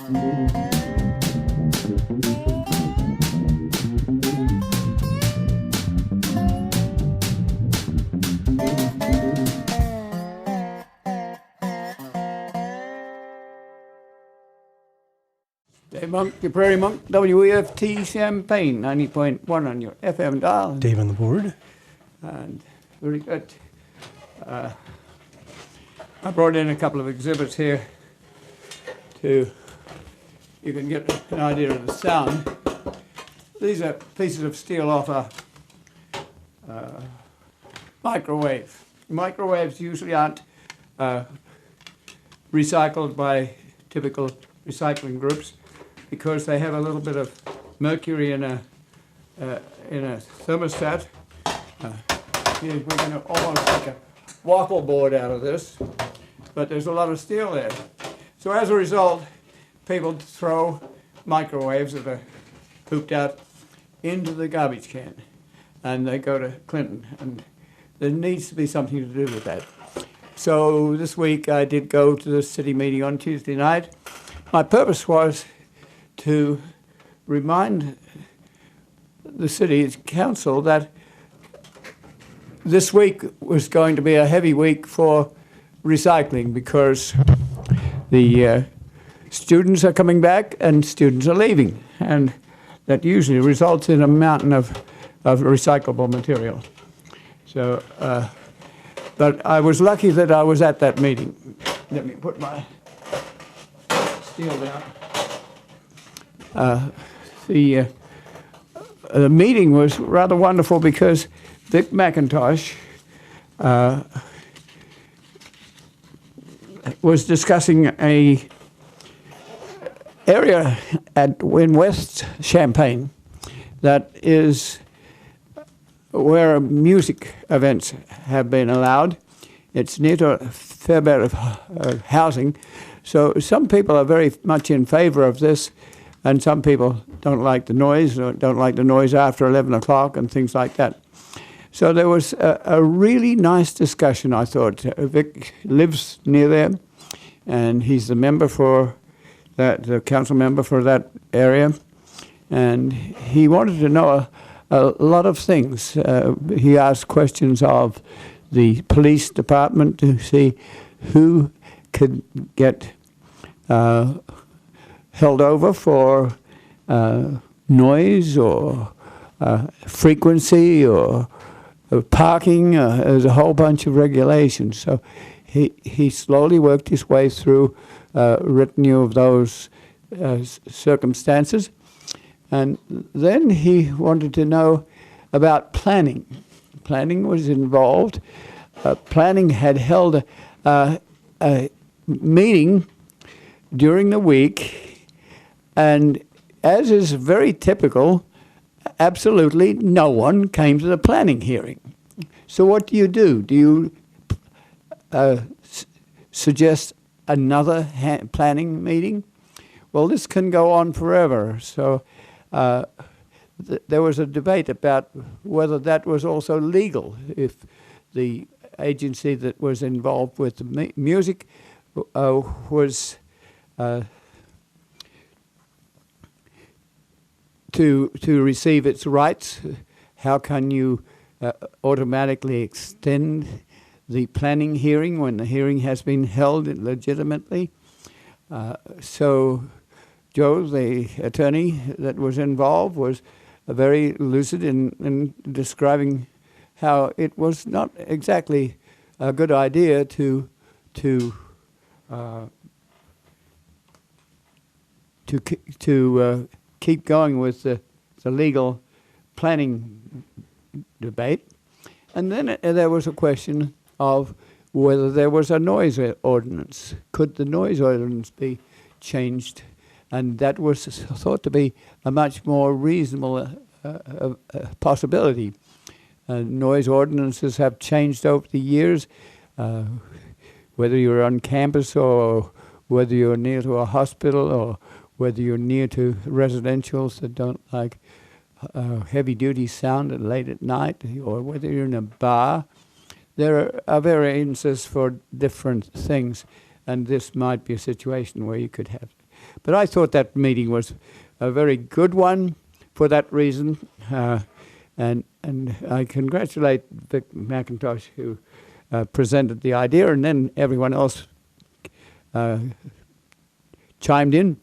Dave Monk, your Prairie Monk, WEFT Champaign, 90.1 on your FM dial. Dave on the board. And very good. I brought in a couple of exhibits here you can get an idea of the sound. These are pieces of steel off a microwave. Microwaves usually aren't recycled by typical recycling groups because they have a little bit of mercury in a thermostat. We're going to almost make a waffle board out of this, but there's a lot of steel there. So as a result, people throw microwaves that are pooped out into the garbage can, and they go to Clinton, and there needs to be something to do with that. So this week I did go to the city meeting on Tuesday night. My purpose was to remind the city council that this week was going to be a heavy week for recycling because the students are coming back and students are leaving, and that usually results in a mountain of recyclable material. So, but I was lucky that I was at that meeting. Let me put my steel down. The meeting was rather wonderful because Vic McIntosh was discussing a area in West Champaign that is where music events have been allowed. It's near to a fair bit of housing, so some people are very much in favor of this, and some people don't like the noise, or don't like the noise after 11 o'clock and things like that. So there was a really nice discussion, I thought. Vic lives near there, and he's the member for that, the council member for that area, and he wanted to know a lot of things. He asked questions of the police department to see who could get held over for noise or frequency or parking. There's a whole bunch of regulations. So he slowly worked his way through retinue of those circumstances. And then he wanted to know about planning. Planning was involved. Planning had held a meeting during the week, and as is very typical, absolutely no one came to the planning hearing. So what do? Do you suggest another planning meeting? Well, this can go on forever. So there was a debate about whether that was also legal, if the agency that was involved with the music was to receive its rights. How can you automatically extend the planning hearing when the hearing has been held legitimately? So Joe, the attorney that was involved, was very lucid in describing how it was not exactly a good idea to keep going with the legal planning debate. And then there was a question of whether there was a noise ordinance. Could the noise ordinance be changed? And that was thought to be a much more reasonable possibility. Noise ordinances have changed over the years, whether you're on campus or whether you're near to a hospital or whether you're near to residentials that don't like heavy-duty sound late at night, or whether you're in a bar. There are variances for different things, and this might be a situation where you could have But I thought that meeting was a very good one for that reason, and I congratulate Vic McIntosh, who presented the idea, and then everyone else chimed in,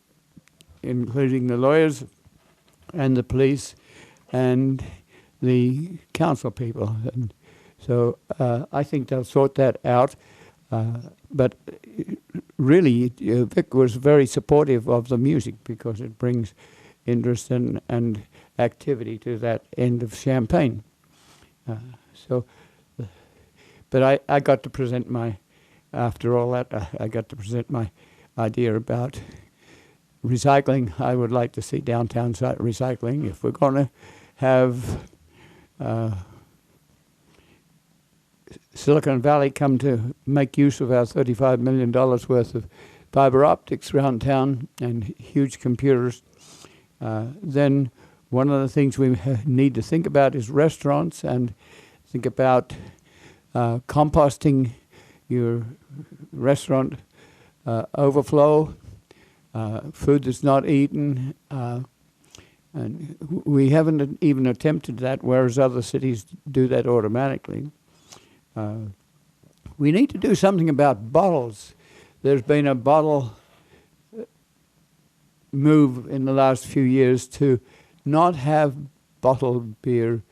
including the lawyers and the police and the council people. And so I think they'll sort that out. But really, Vic was very supportive of the music because it brings interest and activity to that end of Champagne. But I got to present after all that, I got to present my idea about recycling. I would like to see downtown recycling. If we're going to have Silicon Valley come to make use of our $35 million worth of fiber optics around town and huge computers, then one of the things we need to think about is restaurants, and think about composting your restaurant overflow, food that's not eaten, and we haven't even attempted that, whereas other cities do that automatically. We need to do something about bottles. There's been a bottle move in the last few years to not have bottled beer,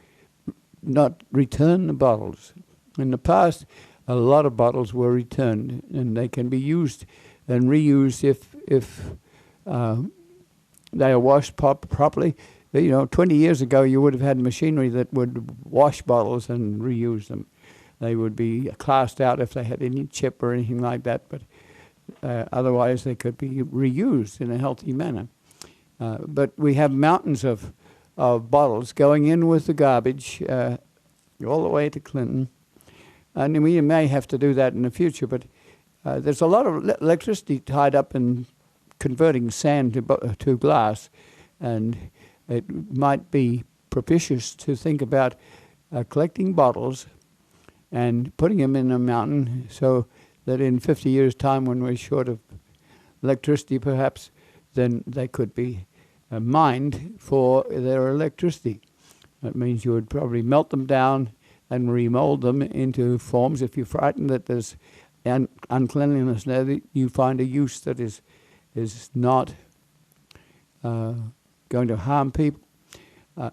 not return the bottles. In the past, a lot of bottles were returned, and they can be used and reused if they are washed properly. 20 years ago, you would have had machinery that would wash bottles and reuse them. They would be classed out if they had any chip or anything like that, but otherwise they could be reused in a healthy manner. But we have mountains of bottles going in with the garbage all the way to Clinton. And we may have to do that in the future, but there's a lot of electricity tied up in converting sand to glass, and it might be propitious to think about collecting bottles and putting them in a mountain so that in 50 years' time, when we're short of electricity perhaps, then they could be mined for their electricity. That means you would probably melt them down and remold them into forms. If you're frightened that there's uncleanliness there, you find a use that is not going to harm people.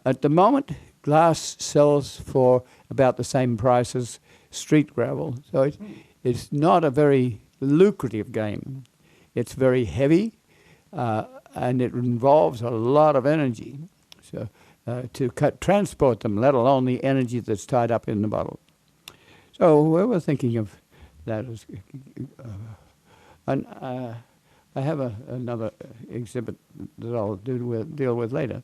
At the moment, glass sells for about the same price as street gravel, so it's not a very lucrative game. It's very heavy, and it involves a lot of energy. So to transport them, let alone the energy that's tied up in the bottle. So we were thinking of that as, and I have another exhibit that I'll deal with later.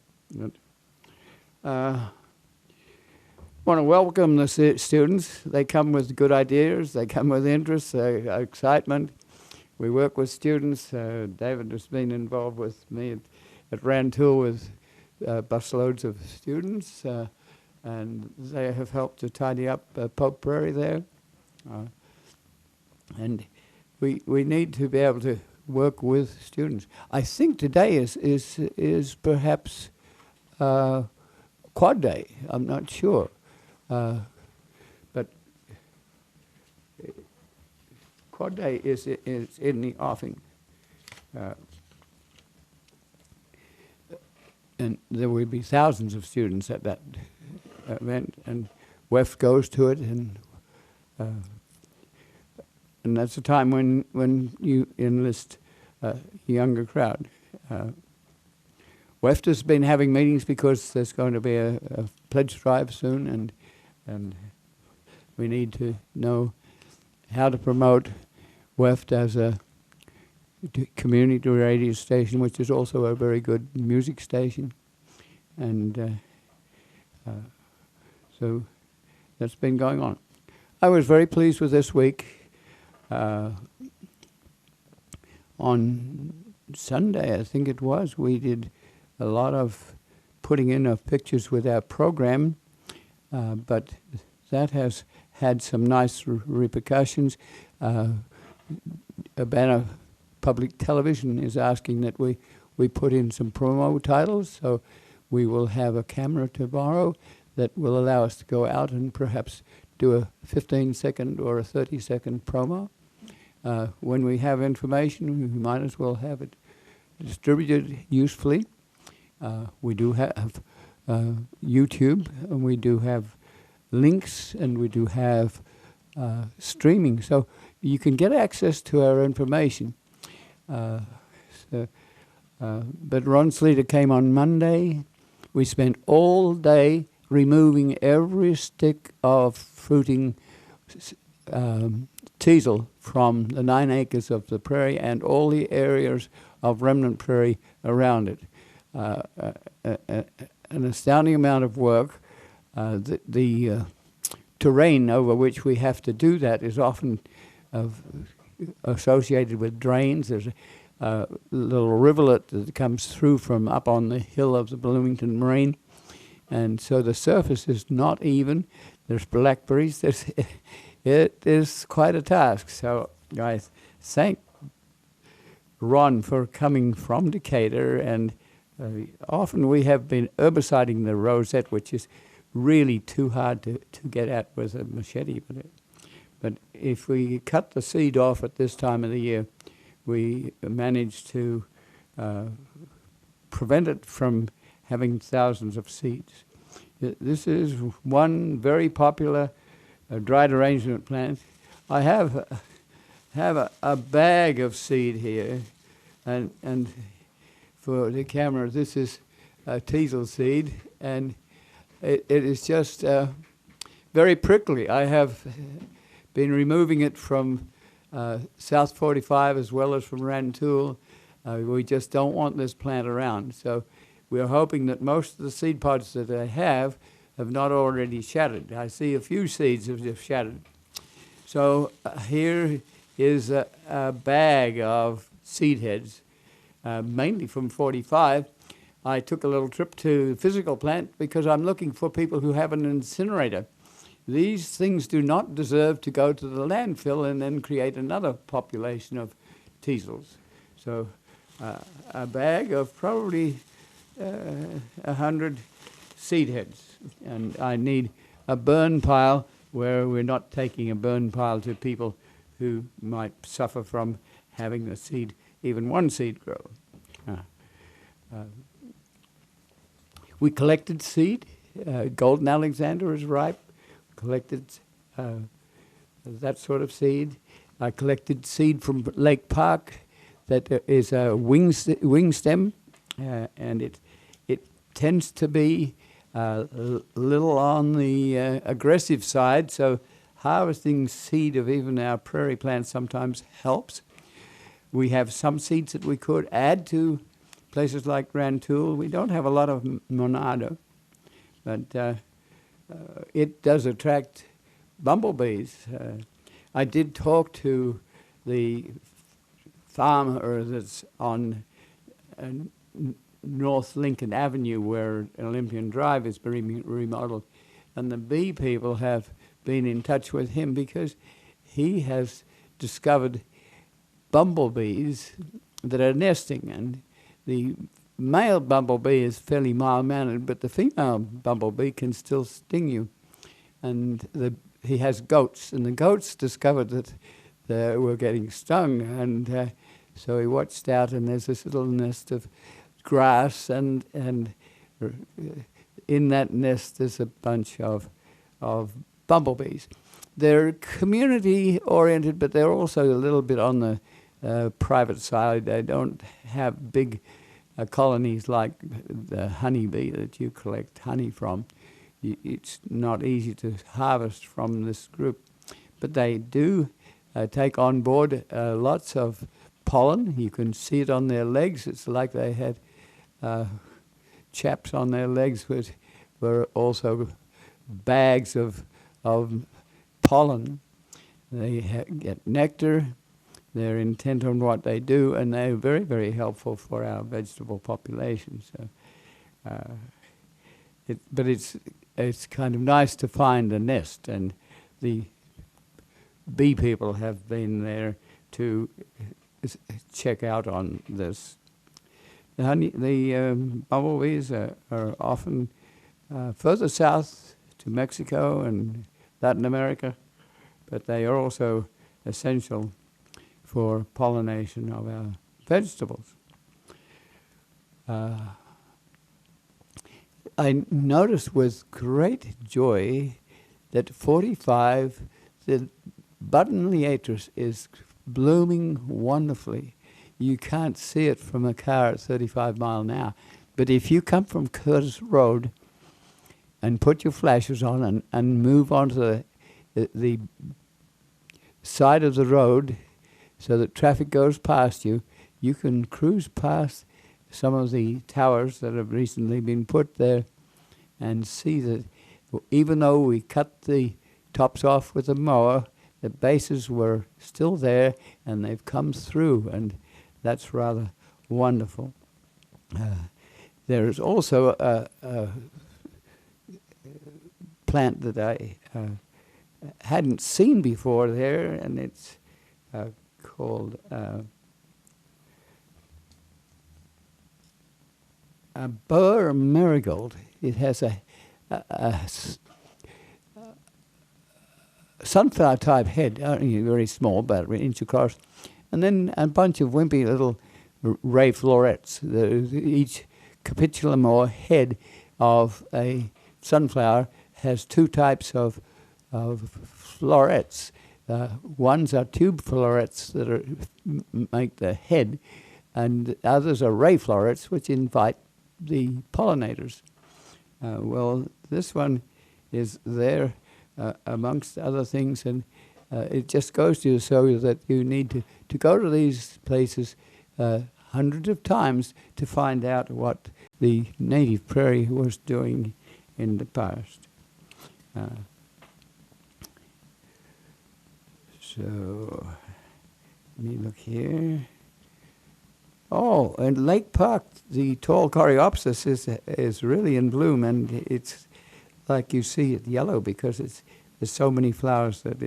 Want to welcome the students. They come with good ideas. They come with interest, excitement. We work with students. David has been involved with me at Rantoul with busloads of students, and they have helped to tidy up Pope Prairie there. And we need to be able to work with students. I think today is perhaps Quad Day. I'm not sure. But Quad Day is in the offing. And there will be thousands of students at that event, and WEFT goes to it, and that's a time when you enlist a younger crowd. WEFT has been having meetings because there's going to be a pledge drive soon, and we need to know how to promote WEFT as a community radio station, which is also a very good music station. And so that's been going on. I was very pleased with this week. On Sunday, I think it was, we did a lot of putting in of pictures with our program, but that has had some nice repercussions. A banner public television is asking that we put in some promo titles, so we will have a camera tomorrow that will allow us to go out and perhaps do a 15-second or a 30-second promo. When we have information, we might as well have it distributed usefully. We do have YouTube, and we do have links, and we do have streaming. So you can get access to our information. But Ron Sleater came on Monday. We spent all day removing every stick of fruiting teasel from the 9 acres of the prairie and all the areas of remnant prairie around it. An astounding amount of work. The terrain over which we have to do that is often associated with drains. There's a little rivulet that comes through from up on the hill of the Bloomington Moraine, and so the surface is not even. There's blackberries. It is quite a task. So I thank Ron for coming from Decatur, and often we have been herbiciding the rosette, which is really too hard to get at with a machete. But if we cut the seed off at this time of the year, we manage to prevent it from having thousands of seeds. This is one very popular dried arrangement plant. I have a bag of seed here, and for the camera, this is teasel seed, and it is just very prickly. I have been removing it from South 45 as well as from Rantoul. We just don't want this plant around. So we're hoping that most of the seed pods that I have not already shattered. I see a few seeds have just shattered. So here is a bag of seed heads, mainly from 45. I took a little trip to the physical plant because I'm looking for people who have an incinerator. These things do not deserve to go to the landfill and then create another population of teasels. So a bag of probably 100 seed heads. And I need a burn pile where we're not taking a burn pile to people who might suffer from having the seed, even one seed grow. We collected seed. Golden Alexander is ripe. Collected that sort of seed. I collected seed from Lake Park that is a wing stem, and it tends to be a little on the aggressive side, so harvesting seed of even our prairie plants sometimes helps. We have some seeds that we could add to places like Rantoul. We don't have a lot of monarda, but it does attract bumblebees. I did talk to the farmer that's on North Lincoln Avenue where Olympian Drive is being remodeled, and the bee people have been in touch with him because he has discovered bumblebees that are nesting, and the male bumblebee is fairly mild-mannered, but the female bumblebee can still sting you. And he has goats, and the goats discovered that they were getting stung, and so he watched out, and there's this little nest of grass, and in that nest there's a bunch of bumblebees. They're community-oriented, but they're also a little bit on the private side. They don't have big colonies like the honeybee that you collect honey from. It's not easy to harvest from this group, but they do take on board lots of pollen. You can see it on their legs. It's like they had chaps on their legs which were also bags of pollen. They get nectar. They're intent on what they do, and they're very, very helpful for our vegetable population. So, but it's kind of nice to find a nest, and the bee people have been there to check out on this. The bumblebees are often further south to Mexico and Latin America, but they are also essential for pollination of our vegetables. I noticed with great joy that 45, the button liatris is blooming wonderfully. You can't see it from a car at 35 miles an hour. But if you come from Curtis Road and put your flashers on and move onto the side of the road so that traffic goes past you, you can cruise past some of the towers that have recently been put there and see that even though we cut the tops off with a mower, the bases were still there and they've come through, and that's rather wonderful. There is also a plant that I hadn't seen before there, and it's called a Boer marigold. It has a sunflower type head, only very small, about an inch across, and then a bunch of wimpy little ray florets. Each capitulum or head of a sunflower has two types of florets. Ones are tube florets that make the head, and others are ray florets, which invite the pollinators. Well, this one is there amongst other things, and it just goes to show that you need to go to these places hundreds of times to find out what the native prairie was doing in the past. So, let me look here. Oh, and Lake Park, the tall coreopsis is really in bloom, and it's like you see it yellow because there's so many flowers that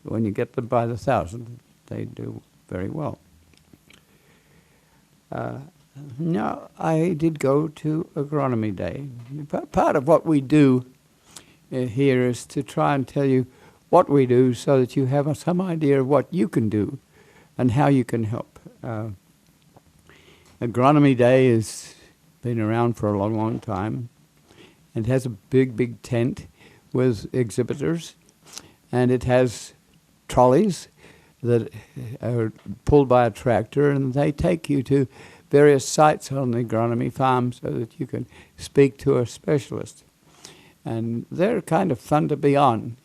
when you get them by the thousand, they do very well. Now, I did go to Agronomy Day. Part of what we do here is to try and tell you what we do so that you have some idea of what you can do and how you can help. Agronomy Day has been around for a long, long time. It has a big, big tent with exhibitors, and it has trolleys that are pulled by a tractor, and they take you to various sites on the agronomy farm so that you can speak to a specialist. And they're kind of fun to be on.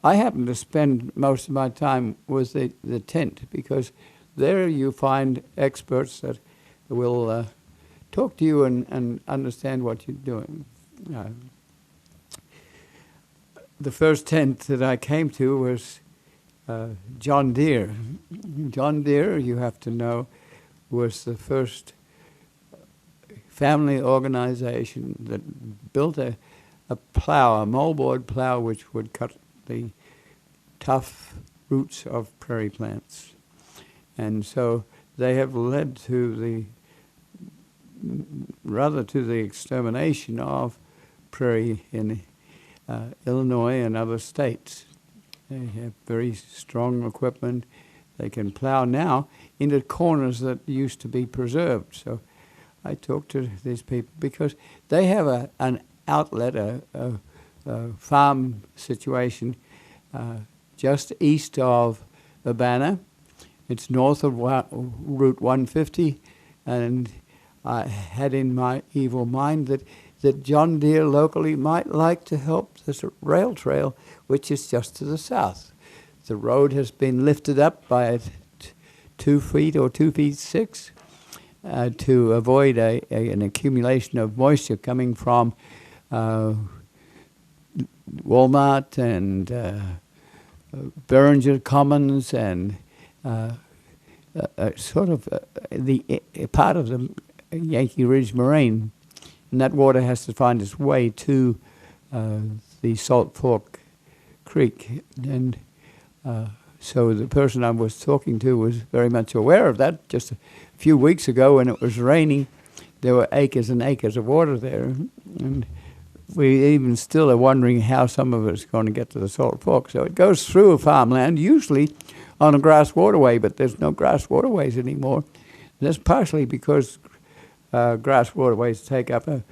I happen to spend most of my time with the tent because there you find experts that will talk to you and understand what you're doing. The first tent that I came to was John Deere. John Deere, you have to know, was the first family organization that built a plow, a moldboard plow, which would cut the tough roots of prairie plants. And so they have led to the extermination of prairie in Illinois and other states. They have very strong equipment. They can plow now into corners that used to be preserved. So I talked to these people because they have an outlet, a farm situation just east of Urbana. It's north of Route 150, and I had in my evil mind that John Deere locally might like to help this rail trail, which is just to the south. The road has been lifted up by 2 feet or 2 feet 6 to avoid an accumulation of moisture coming from Walmart and Beringer Commons and sort of the part of the Yankee Ridge Moraine. And that water has to find its way to the Salt Fork Creek. And So the person I was talking to was very much aware of that. Just a few weeks ago when it was raining, there were acres and acres of water there. And we even still are wondering how some of it's going to get to the Salt Fork. So it goes through a farmland, usually on a grass waterway, but there's no grass waterways anymore. And that's partially because grass waterways take up a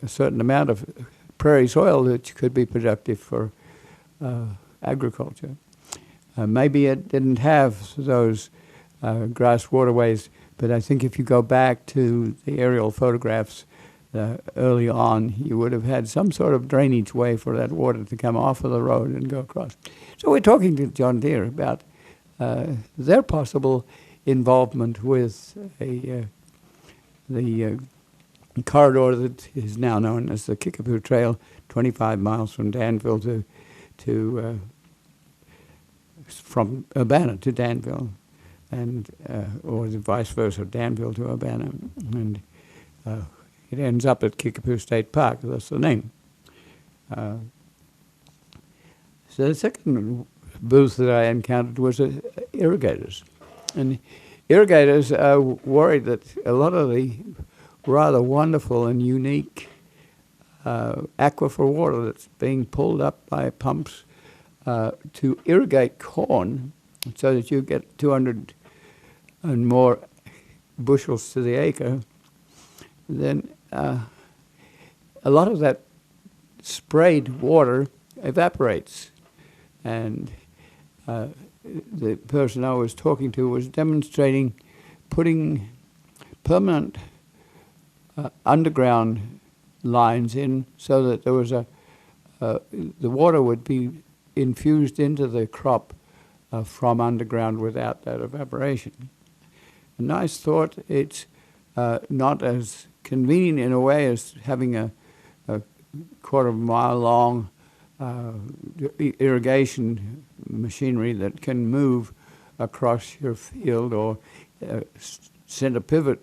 certain amount of prairie soil that could be productive for agriculture. Maybe it didn't have those grass waterways, but I think if you go back to the aerial photographs early on, you would have had some sort of drainage way for that water to come off of the road and go across. So we're talking to John Deere about their possible involvement with the corridor that is now known as the Kickapoo Trail, 25 miles from Danville to from Urbana to Danville, and or the vice versa, Danville to Urbana, and it ends up at Kickapoo State Park. That's the name. So the second booth that I encountered was irrigators, and irrigators are worried that a lot of the rather wonderful and unique aquifer water that's being pulled up by pumps to irrigate corn so that you get 200 and more bushels to the acre, then a lot of that sprayed water evaporates. And the person I was talking to was demonstrating putting permanent underground lines in so that there was the water would be infused into the crop from underground without that evaporation. A nice thought. It's not as convenient in a way as having a quarter of a mile long irrigation machinery that can move across your field, or center pivot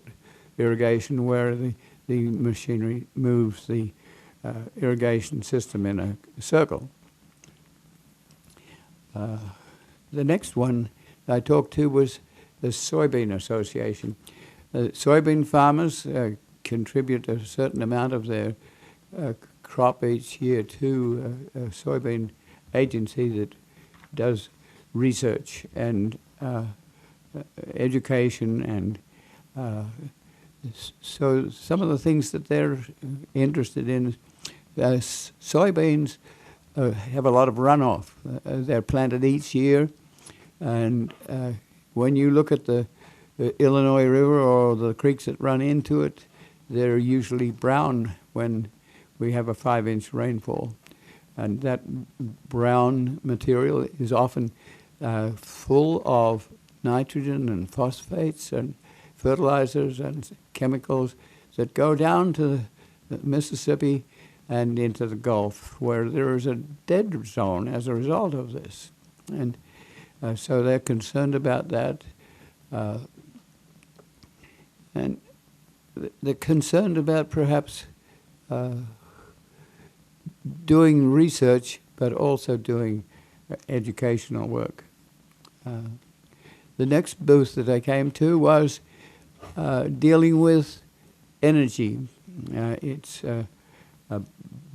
irrigation where the machinery moves the irrigation system in a circle. The next one I talked to was the Soybean Association. Soybean farmers contribute a certain amount of their crop each year to a soybean agency that does research and education, and so some of the things that they're interested in, soybeans have a lot of runoff. They're planted each year, and when you look at the Illinois River or the creeks that run into it, they're usually brown when we have a 5-inch rainfall. And that brown material is often full of nitrogen and phosphates and fertilizers and chemicals that go down to the Mississippi and into the Gulf, where there is a dead zone as a result of this. And so they're concerned about that. And they're concerned about perhaps doing research, but also doing educational work. The next booth that I came to was dealing with energy. It's a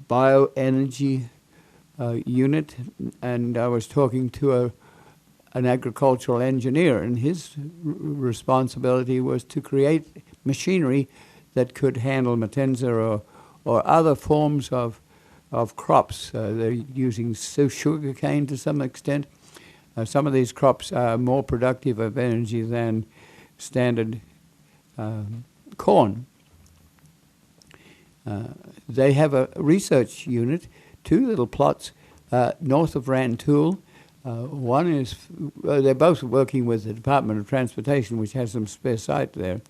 bioenergy unit, and I was talking to an agricultural engineer, and his responsibility was to create machinery that could handle Matenza or other forms of crops. They're using sugarcane to some extent. Some of these crops are more productive of energy than standard corn. They have a research unit, 2 little plots north of Rantoul. One is, they're both working with the Department of Transportation, which has some spare site there.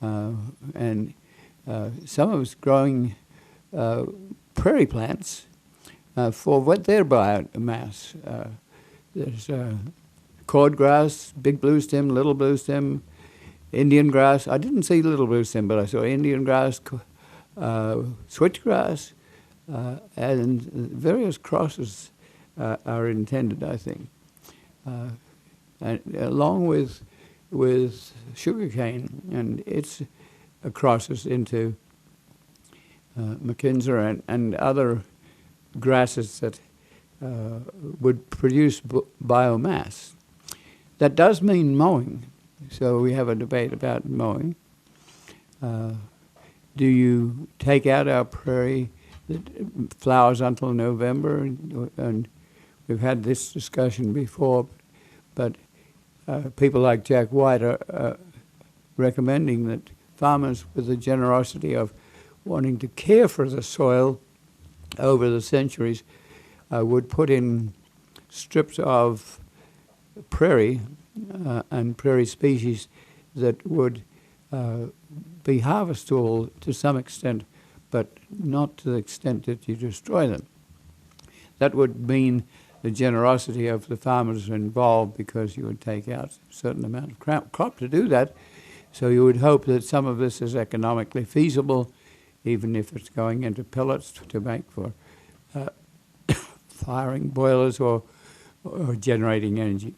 And some of us growing prairie plants for what their biomass. There's cordgrass, big blue stem, little blue stem, Indian grass. I didn't see little blue stem, but I saw Indian grass, switchgrass, and various crosses are intended, I think. and along with sugarcane and its crosses into McKinsey and other grasses that would produce biomass. That does mean mowing, so we have a debate about mowing. Do you take out our prairie that flowers until November? And we've had this discussion before, but people like Jack White are recommending that farmers with the generosity of wanting to care for the soil over the centuries would put in strips of prairie and prairie species that would be harvestable to some extent, but not to the extent that you destroy them. That would mean the generosity of the farmers involved, because you would take out a certain amount of crop to do that. So you would hope that some of this is economically feasible, even if it's going into pellets to make for firing boilers or generating energy.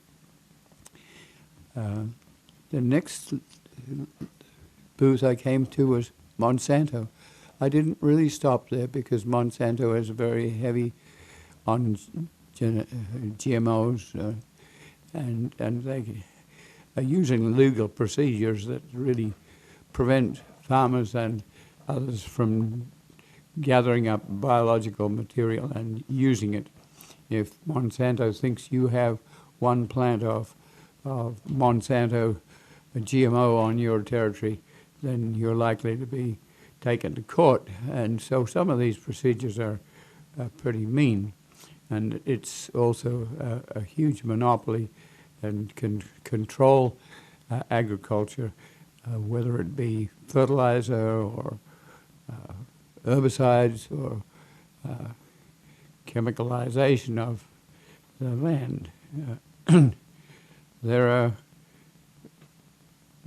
The next booth I came to was Monsanto. I didn't really stop there because Monsanto is very heavy on GMOs, and they are using legal procedures that really prevent farmers and others from gathering up biological material and using it. If Monsanto thinks you have one plant of Monsanto GMO on your territory, then you're likely to be taken to court. And so some of these procedures are pretty mean. And it's also a huge monopoly and can control agriculture, whether it be fertilizer or herbicides or chemicalization of the land. There are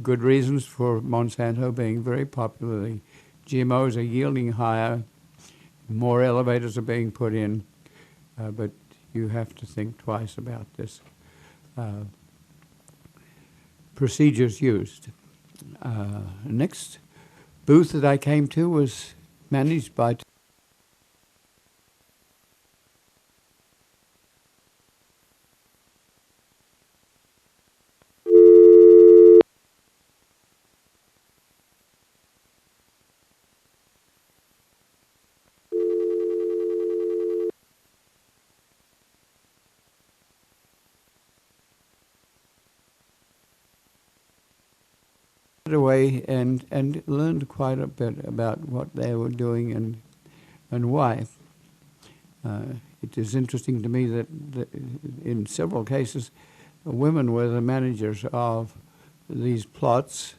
good reasons for Monsanto being very popular. The GMOs are yielding higher, more elevators are being put in, but you have to think twice about this. Procedures used. Next booth that I came to was managed by away and learned quite a bit about what they were doing and why. It is interesting to me that in several cases, women were the managers of these plots,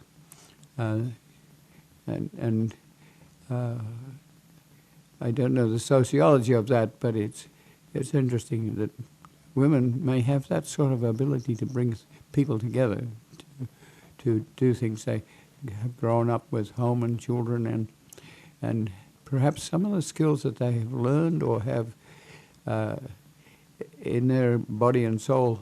and I don't know the sociology of that, but it's interesting that women may have that sort of ability to bring people together, to do things. They have grown up with home and children, and perhaps some of the skills that they have learned or have in their body and soul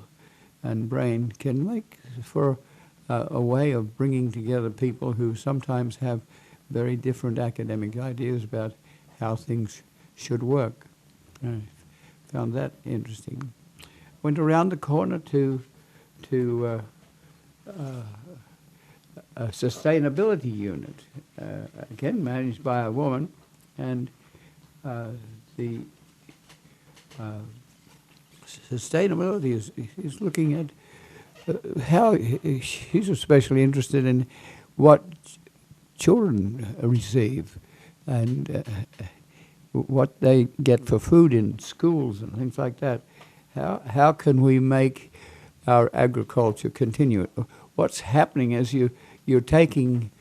and brain can make for a way of bringing together people who sometimes have very different academic ideas about how things should work. I found that interesting. Went around the corner to a sustainability unit, again managed by a woman, and the sustainability is looking at how she's especially interested in what children receive and what they get for food in schools and things like that. How can we make our agriculture continue? What's happening is you're taking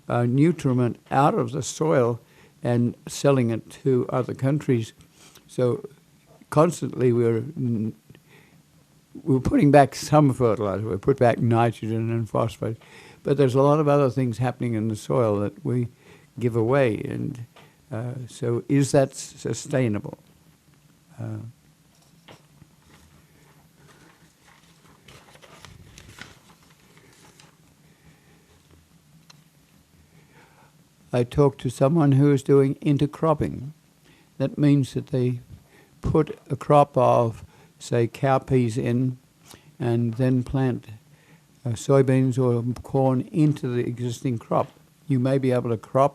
nutriment out of the soil and selling it to other countries. So constantly we're putting back some fertilizer. We put back nitrogen and phosphate, but there's a lot of other things happening in the soil that we give away. And so is that sustainable? I talked to someone who is doing intercropping. That means that they put a crop of, say, cowpeas in and then plant soybeans or corn into the existing crop. You may be able to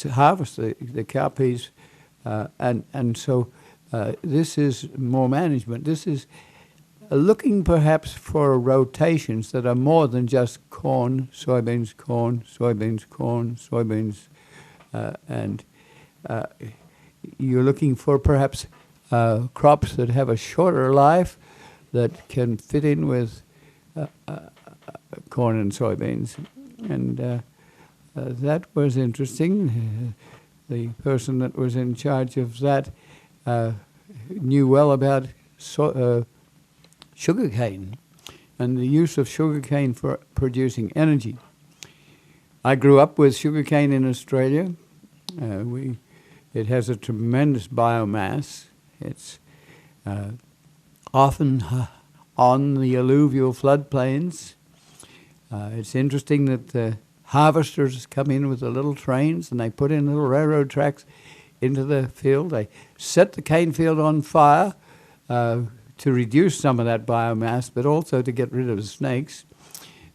harvest the cowpeas, and so this is more management. This is looking perhaps for rotations that are more than just corn, soybeans, corn, soybeans, corn, soybeans, and you're looking for perhaps crops that have a shorter life that can fit in with corn and soybeans. And that was interesting. The person that was in charge of that knew well about sugarcane and the use of sugarcane for producing energy. I grew up with sugarcane in Australia. It has a tremendous biomass. It's often on the alluvial floodplains. It's interesting that the harvesters come in with the little trains and they put in little railroad tracks into the field. They set the cane field on fire to reduce some of that biomass, but also to get rid of the snakes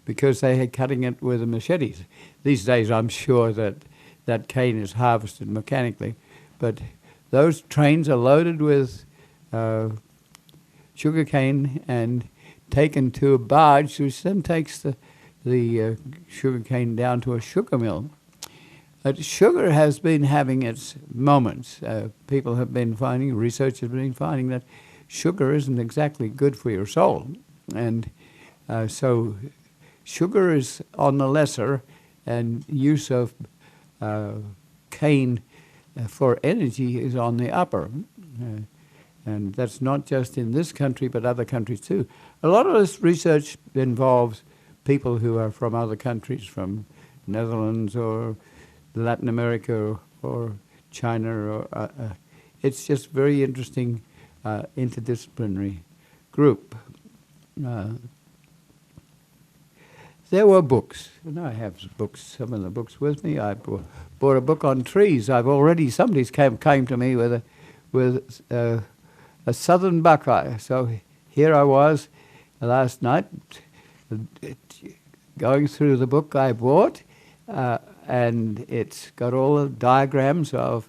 because they had cutting it with the machetes. These days I'm sure that cane is harvested mechanically, but those trains are loaded with sugar cane and taken to a barge, which then takes the sugar cane down to a sugar mill. Sugar has been having its moments. People have been finding, research has been finding that sugar isn't exactly good for your soul. And so sugar is on the lesser, and use of cane for energy is on the upper. And that's not just in this country, but other countries too. A lot of this research involves people who are from other countries, from Netherlands or Latin America or China. Or it's just very interesting interdisciplinary group. There were books, and I have books, some of the books with me. I bought a book on trees. Somebody's came to me with a southern buckeye. So here I was last night going through the book I bought, and it's got all the diagrams of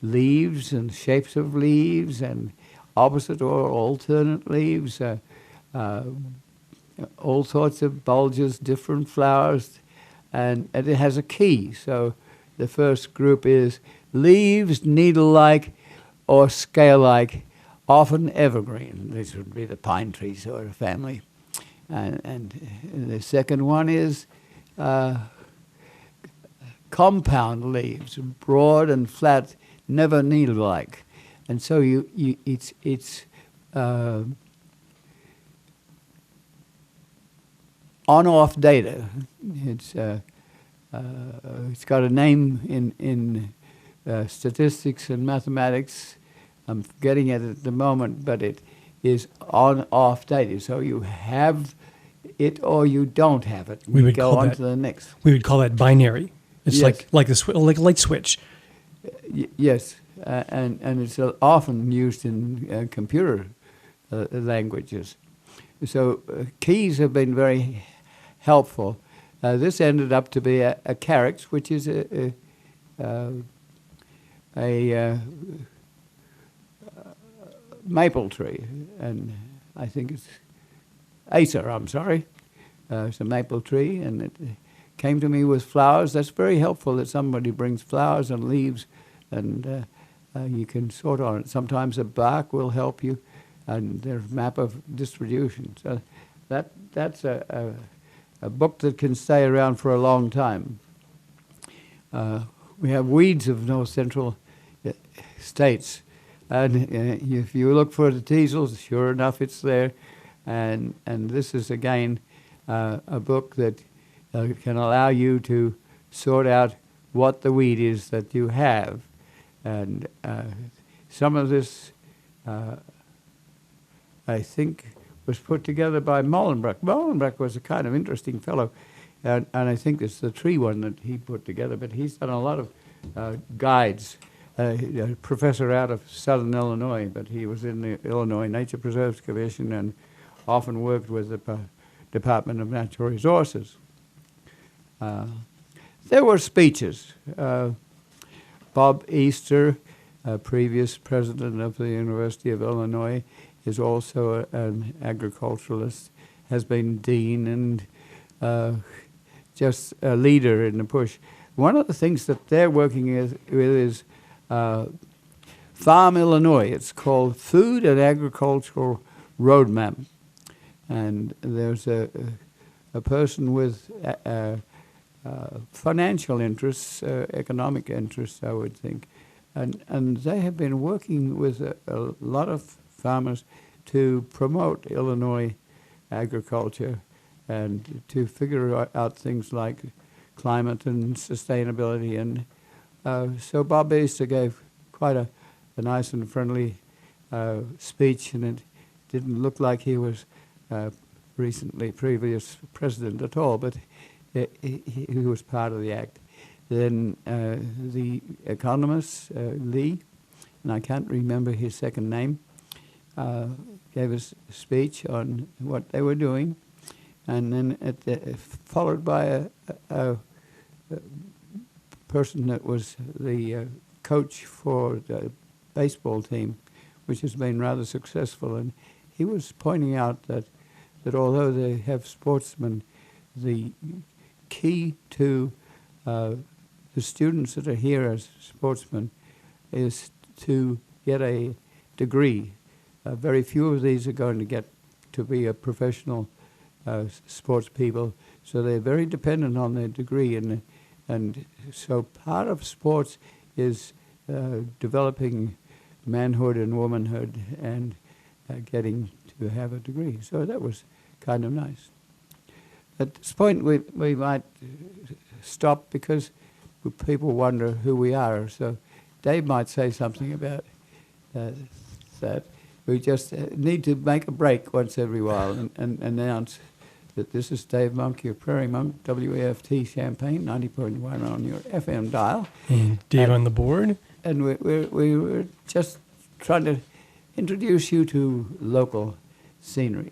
leaves and shapes of leaves and opposite or alternate leaves, all sorts of bulges, different flowers, and it has a key. So the first group is leaves, needle-like or scale-like, often evergreen. This would be the pine tree sort of family. And the second one is compound leaves, broad and flat, never needle-like. And so it's on-off data. It's got a name in statistics and mathematics. I'm forgetting it at the moment, but it is on-off data. So you have it or you don't have it. We would go call on that, to the next. We would call that binary. It's Yes. like a light switch. Yes, and it's often used in computer languages. So keys have been very helpful. This ended up to be a carex, which is a maple tree, and I think it's acer, I'm sorry. It's a maple tree, and it came to me with flowers. That's very helpful that somebody brings flowers and leaves, and you can sort on it. Sometimes the bark will help you, and there's a map of distribution. So that's a book that can stay around for a long time. We have weeds of north central states, and if you look for the teasels, sure enough it's there. And this is again a book that can allow you to sort out what the weed is that you have. And some of this, I think, was put together by Molenbeek. Molenbeek was a kind of interesting fellow. and I think it's the tree one that he put together. But he's done a lot of guides. A professor out of Southern Illinois, but he was in the Illinois Nature Preserves Commission and often worked with the Department of Natural Resources. There were speeches. Bob Easter, previous president of the University of Illinois, is also an agriculturalist, has been dean and just a leader in the push. One of the things that they're working with is Farm Illinois. It's called Food and Agricultural Roadmap. And there's a person with financial interests, economic interests, I would think. And they have been working with a lot of farmers to promote Illinois agriculture and to figure out things like climate and sustainability. And so Bob Easter gave quite a nice and friendly speech, and it didn't look like he was previous president at all, but he was part of the act. Then the economist, Lee, and I can't remember his second name, gave us a speech on what they were doing, and then followed by a person that was the coach for the baseball team, which has been rather successful. And he was pointing out that although they have sportsmen, the key to the students that are here as sportsmen is to get a degree. Very few of these are going to get to be a professional sports people, so they're very dependent on their degree. And so part of sports is developing manhood and womanhood and getting to have a degree. So that was kind of nice. At this point, we might stop because people wonder who we are. So Dave might say something about that. We just need to make a break once every while and announce that this is Dave Monk, your Prairie Monk, WEFT Champaign, 90.1 on your FM dial. And Dave on the board. And we were just trying to introduce you to local scenery.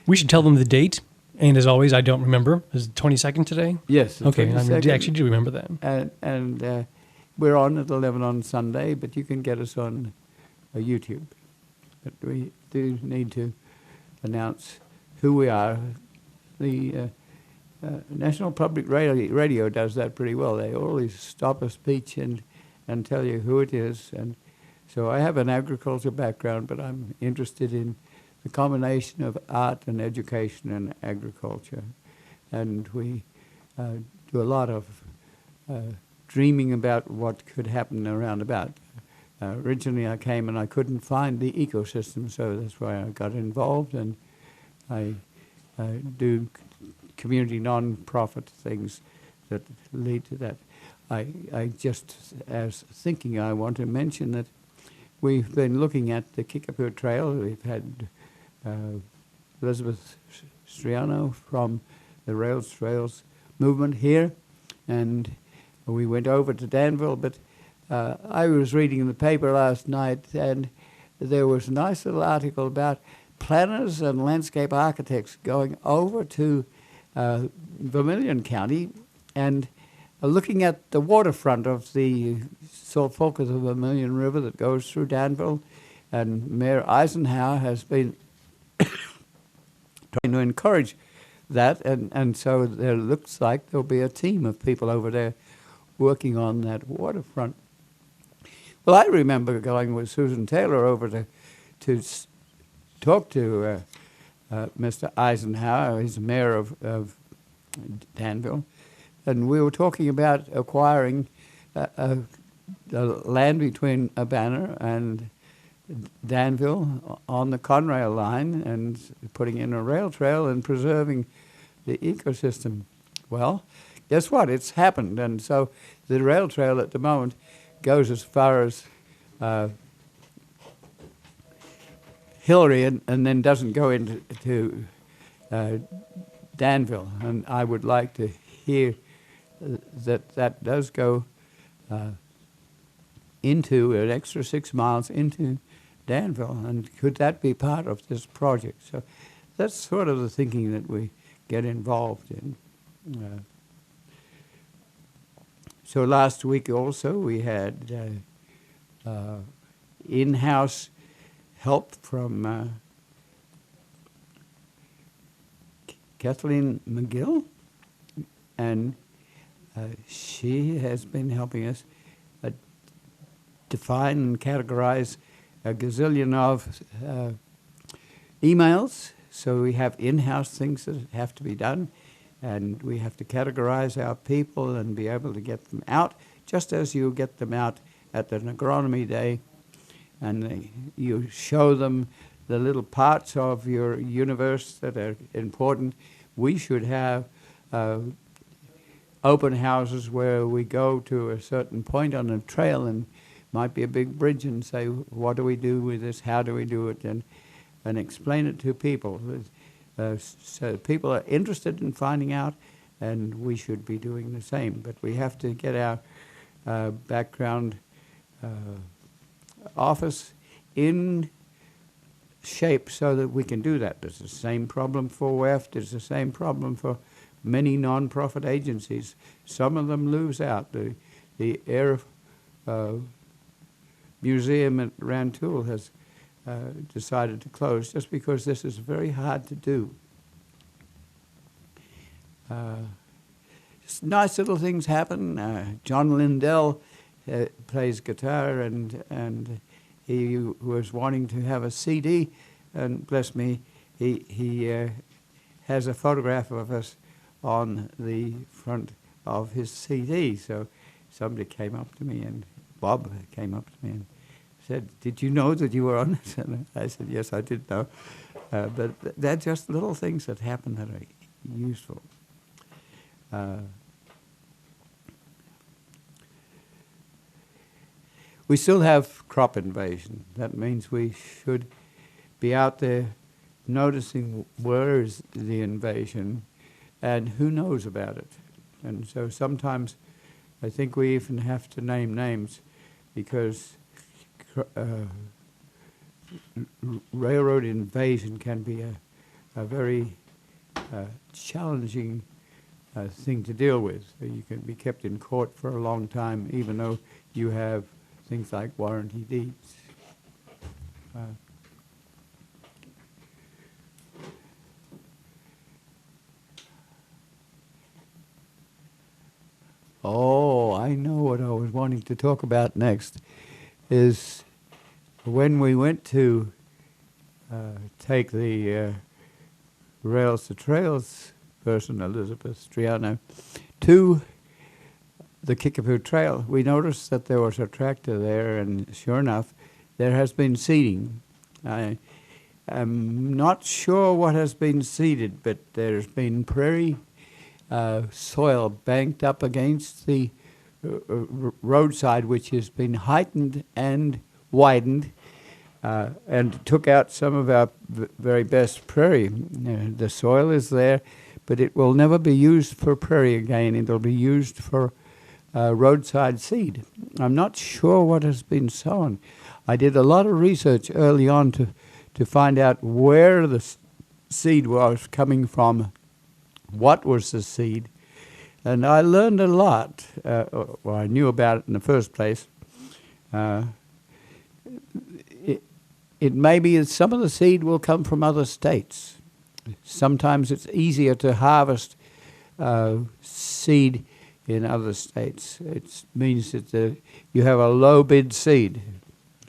We should tell them the date. And as always, I don't remember. Is it 22nd today? Yes. Okay, I actually do remember that. And we're on at 11 on Sunday, but you can get us on YouTube. But we do need to announce who we are. The National Public Radio does that pretty well. They always stop a speech and tell you who it is. And so I have an agriculture background, but I'm interested in the combination of art and education and agriculture. And we do a lot of dreaming about what could happen around about. Originally I came and I couldn't find the ecosystem, so that's why I got involved, and I do community non-profit things that lead to that. I just, as thinking, I want to mention that we've been looking at the Kickapoo Trail. We've had Elizabeth Striano from the Rails Trails movement here, and we went over to Danville, but I was reading in the paper last night, and there was a nice little article about planners and landscape architects going over to Vermilion County and looking at the waterfront of the Suffolk of the Vermilion River that goes through Danville. And Mayor Eisenhower has been trying to encourage that, and so there looks like there'll be a team of people over there working on that waterfront. Well, I remember going with Susan Taylor over to talk to Mr. Eisenhower. He's the mayor of Danville, and we were talking about acquiring the land between Urbana and Danville on the Conrail line and putting in a rail trail and preserving the ecosystem. Well, guess what? It's happened, and so the rail trail at the moment goes as far as Hillary and then doesn't go into Danville, and I would like to hear that does go into an extra 6 miles into Danville, and could that be part of this project? So that's sort of the thinking that we get involved in. So last week also we had in-house help from Kathleen McGill, and she has been helping us define and categorize a gazillion of emails. So we have in-house things that have to be done, and we have to categorize our people and be able to get them out, just as you get them out at an agronomy day, and you show them the little parts of your universe that are important. We should have open houses where we go to a certain point on a trail, and might be a big bridge, and say, what do we do with this, how do we do it, and explain it to people. So people are interested in finding out, and we should be doing the same. But we have to get our background office in shape so that we can do that. It's the same problem for WEFT. It's the same problem for many non-profit agencies. Some of them lose out. The Air Museum at Rantoul has decided to close just because this is very hard to do. Just nice little things happen. John Lindell plays guitar, and he was wanting to have a CD, and bless me, he has a photograph of us on the front of his CD. So somebody came up to me, and Bob came up to me and said, "Did you know that you were on it?" And I said, "Yes, I did know." But they're just little things that happen that are useful. We still have crop invasion. That means we should be out there noticing where is the invasion and who knows about it. And so sometimes I think we even have to name names, because railroad invasion can be a very challenging thing to deal with. You can be kept in court for a long time, even though you have things like warranty deeds. Oh, I know what I was wanting to talk about next, is when we went to take the Rails to Trails person, Elizabeth Triano, to the Kickapoo Trail, we noticed that there was a tractor there, and sure enough, there has been seeding. I am not sure what has been seeded, but there's been prairie soil banked up against the roadside, which has been heightened and widened, and took out some of our very best prairie. The soil is there, but it will never be used for prairie again. It will be used for roadside seed. I'm not sure what has been sown. I did a lot of research early on to find out where the seed was coming from, what was the seed, and I learned a lot. Well, I knew about it in the first place. It may be that some of the seed will come from other states. Sometimes it's easier to harvest seed in other states. It means that you have a low bid seed.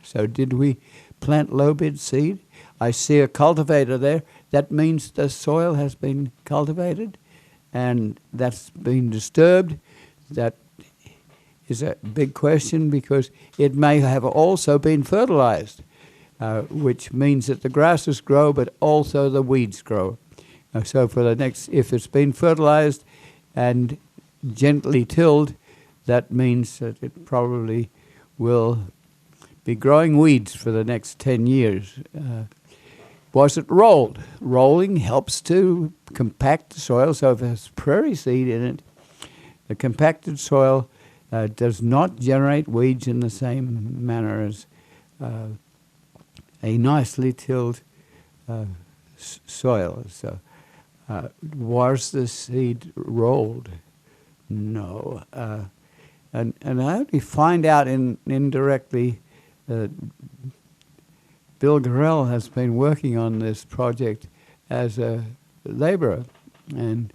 So did we plant low bid seed? I see a cultivator there. That means the soil has been cultivated, and that's been disturbed. That is a big question, because it may have also been fertilized, which means that the grasses grow, but also the weeds grow. So for the next, if it's been fertilized and gently tilled, that means that it probably will be growing weeds for the next 10 years. was it rolled. Rolling helps to compact the soil, so if there's prairie seed in it, the compacted soil does not generate weeds in the same manner as a nicely tilled soil. So, was the seed rolled? No. And I only find out indirectly that Bill Gorell has been working on this project as a laborer, and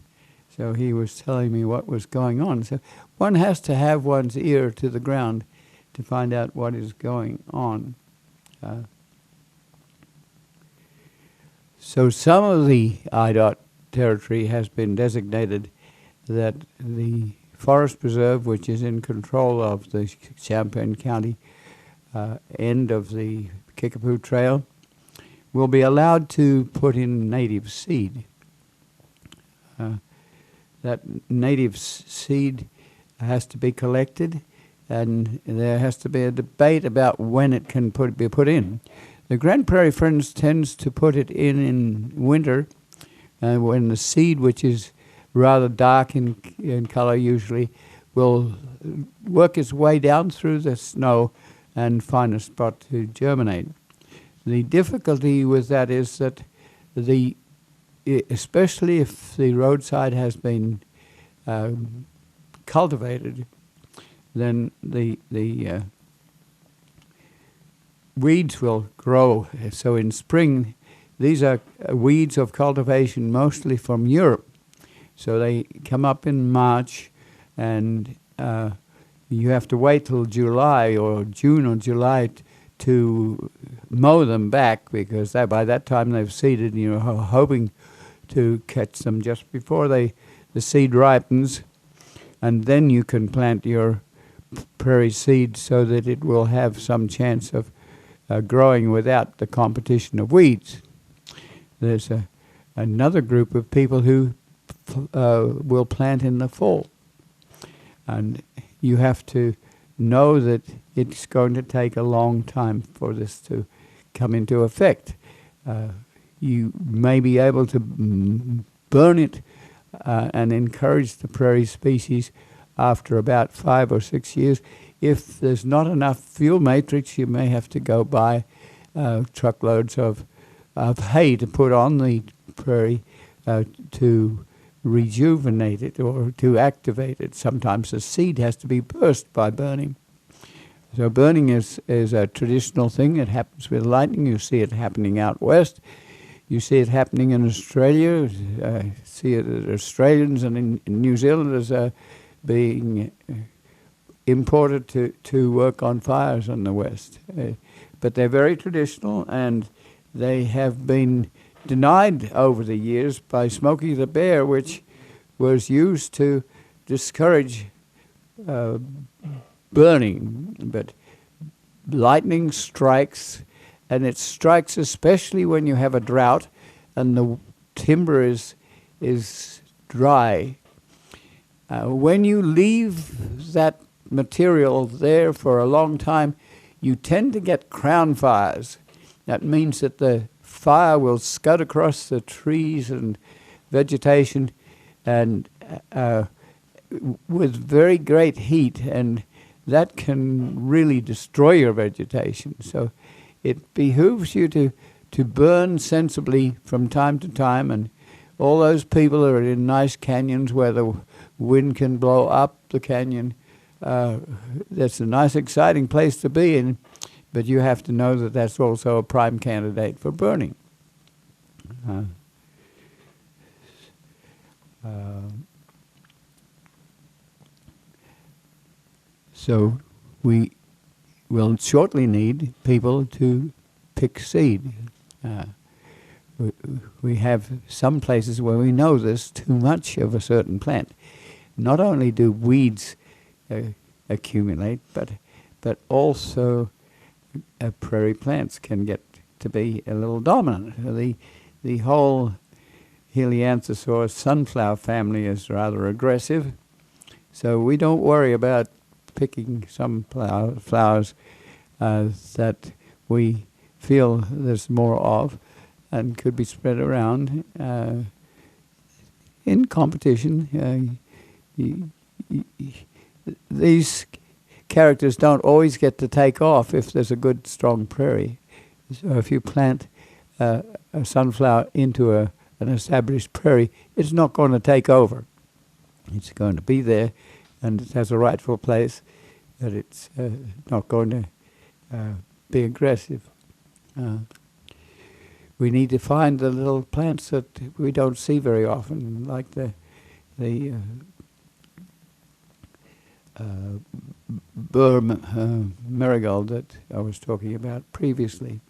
so he was telling me what was going on. So one has to have one's ear to the ground to find out what is going on. So some of the IDOT territory has been designated that the forest preserve, which is in control of the Champaign County end of the Kickapoo Trail, will be allowed to put in native seed. That native seed has to be collected, and there has to be a debate about when it can be put in. The Grand Prairie Friends tends to put it in winter, when the seed, which is rather dark in color usually, will work its way down through the snow and find a spot to germinate. The difficulty with that is that especially if the roadside has been cultivated, then the weeds will grow. So in spring, these are weeds of cultivation mostly from Europe. So they come up in March, and you have to wait till July or June or July to mow them back, because by that time they've seeded, and you're hoping to catch them just before the seed ripens, and then you can plant your prairie seed so that it will have some chance of growing without the competition of weeds. There's another group of people who will plant in the fall, and you have to know that it's going to take a long time for this to come into effect. You may be able to burn it and encourage the prairie species after about 5 or 6 years. If there's not enough fuel matrix, you may have to go buy truckloads of hay to put on the prairie to rejuvenate it or to activate it. Sometimes the seed has to be burst by burning. So burning is a traditional thing. It happens with lightning. You see it happening out west. You see it happening in Australia. See it as Australians, and in New Zealand as being imported to work on fires in the west. But they're very traditional, and they have been denied over the years by Smokey the Bear, which was used to discourage burning. But lightning strikes, and it strikes especially when you have a drought and the timber is dry. When you leave that material there for a long time, you tend to get crown fires. That means that the fire will scud across the trees and vegetation, and with very great heat, and that can really destroy your vegetation. So it behooves you to burn sensibly from time to time, and all those people are in nice canyons where the wind can blow up the canyon. That's a nice, exciting place to be in, but you have to know that that's also a prime candidate for burning. So we will shortly need people to pick seed. We have some places where we know there's too much of a certain plant. Not only do weeds accumulate, but also prairie plants can get to be a little dominant. The whole Helianthus or sunflower family is rather aggressive, so we don't worry about picking some flowers that we feel there's more of. and could be spread around in competition. These characters don't always get to take off if there's a good, strong prairie. So if you plant a sunflower into an established prairie, it's not going to take over. It's going to be there, and it has a rightful place, but it's not going to be aggressive. We need to find the little plants that we don't see very often, like the Burr marigold that I was talking about previously.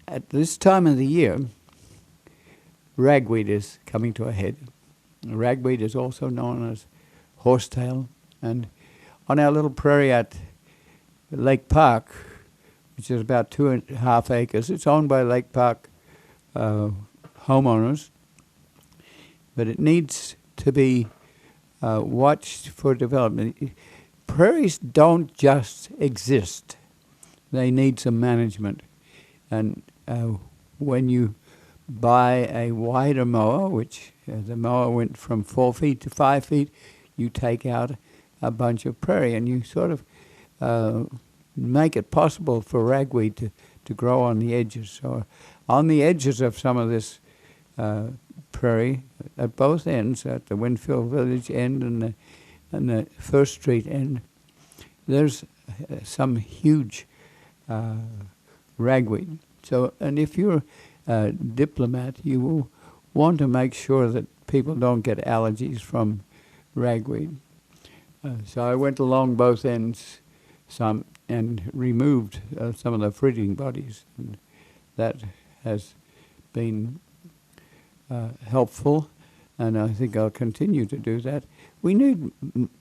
At this time of the year, ragweed is coming to a head. Ragweed is also known as horsetail, and on our little prairie at Lake Park, which is about 2.5 acres, it's owned by Lake Park homeowners, but it needs to be watched for development. Prairies don't just exist. They need some management. And when you buy a wider mower, which the mower went from 4 feet to 5 feet, you take out a bunch of prairie and you sort of make it possible for ragweed to grow on the edges. So on the edges of some of this prairie, at both ends, at the Winfield Village end and the First Street end, there's some huge ragweed. So, and if you're a diplomat, you will want to make sure that people don't get allergies from ragweed. So I went along both ends some and removed some of the fruiting bodies, and that has been helpful, and I think I'll continue to do that. We need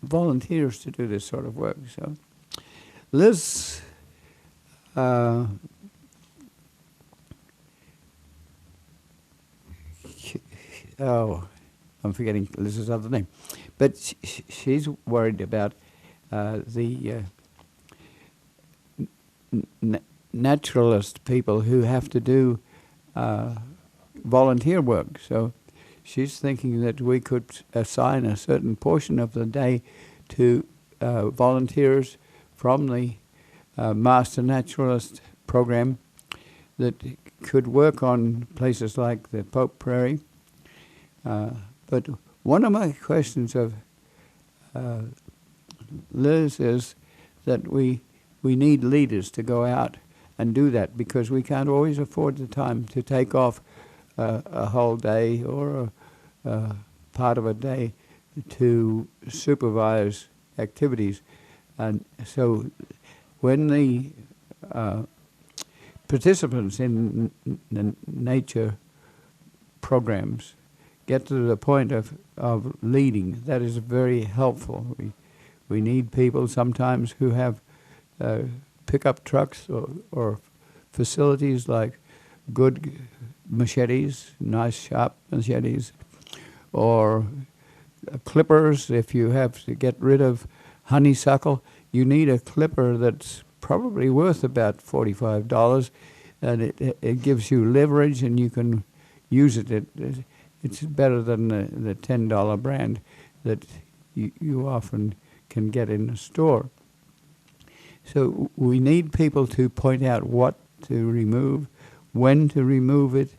volunteers to do this sort of work. So, Liz, I'm forgetting Liz's other name, but she's worried about the naturalist people who have to do volunteer work. So she's thinking that we could assign a certain portion of the day to volunteers from the Master Naturalist program that could work on places like the Pope Prairie. But one of my questions of Liz is that we need leaders to go out and do that, because we can't always afford the time to take off a whole day or a part of a day to supervise activities. And so when the participants in the nature programs get to the point of leading, that is very helpful. We need people sometimes who have pickup trucks or facilities like good machetes, nice sharp machetes, or clippers. If you have to get rid of honeysuckle, you need a clipper that's probably worth about $45, and it gives you leverage and you can use it. It's better than the $10 brand that you often can get in the store. So we need people to point out what to remove, when to remove it,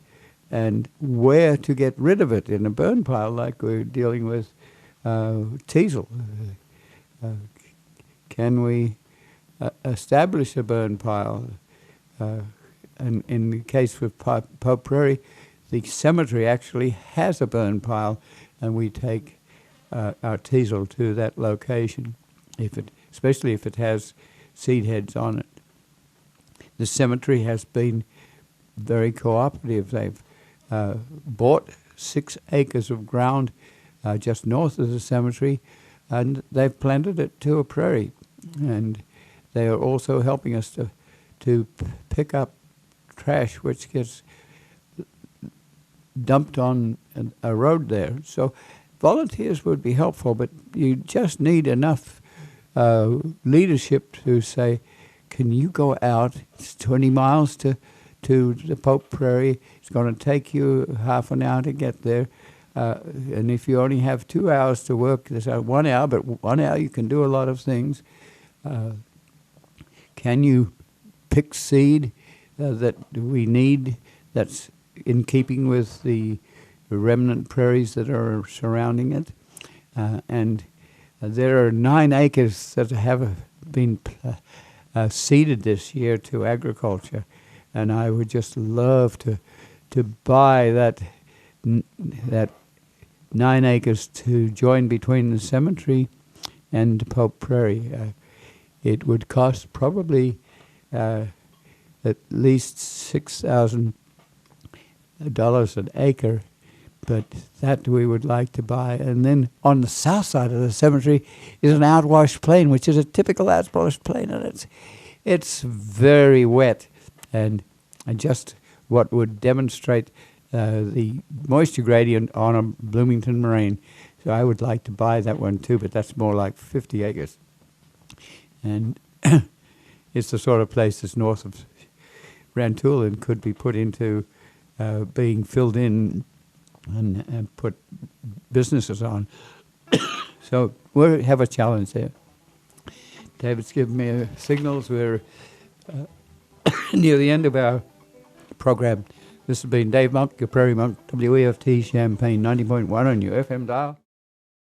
and where to get rid of it in a burn pile, like we're dealing with teasel. Can we establish a burn pile? And in the case with Pope Prairie, the cemetery actually has a burn pile, and we take our teasel to that location, especially if it has seed heads on it. The cemetery has been very cooperative. They've bought 6 acres of ground just north of the cemetery, and they've planted it to a prairie. And they are also helping us to pick up trash which gets dumped on a road there. So volunteers would be helpful, but you just need enough leadership to say, can you go out? It's 20 miles to the Pope Prairie. It's going to take you half an hour to get there. And if you only have 2 hours to work, there's 1 hour, but 1 hour you can do a lot of things. Can you pick seed that we need that's in keeping with the remnant prairies that are surrounding it? And there are 9 acres that have been seeded this year to agriculture, and I would just love to buy that 9 acres to join between the cemetery and Pope Prairie. It would cost probably at least $6,000 an acre, but that we would like to buy. And then on the south side of the cemetery is an outwash plain, which is a typical outwash plain, and it's very wet, and just what would demonstrate the moisture gradient on a Bloomington moraine. So I would like to buy that one too, but that's more like 50 acres. And it's the sort of place that's north of Rantoul and could be put into being filled in and put businesses on. So we have a challenge there. David's given me signals. We're near the end of our program. This has been Dave Monk, your Prairie Monk, WEFT Champaign 90.1 on your FM dial.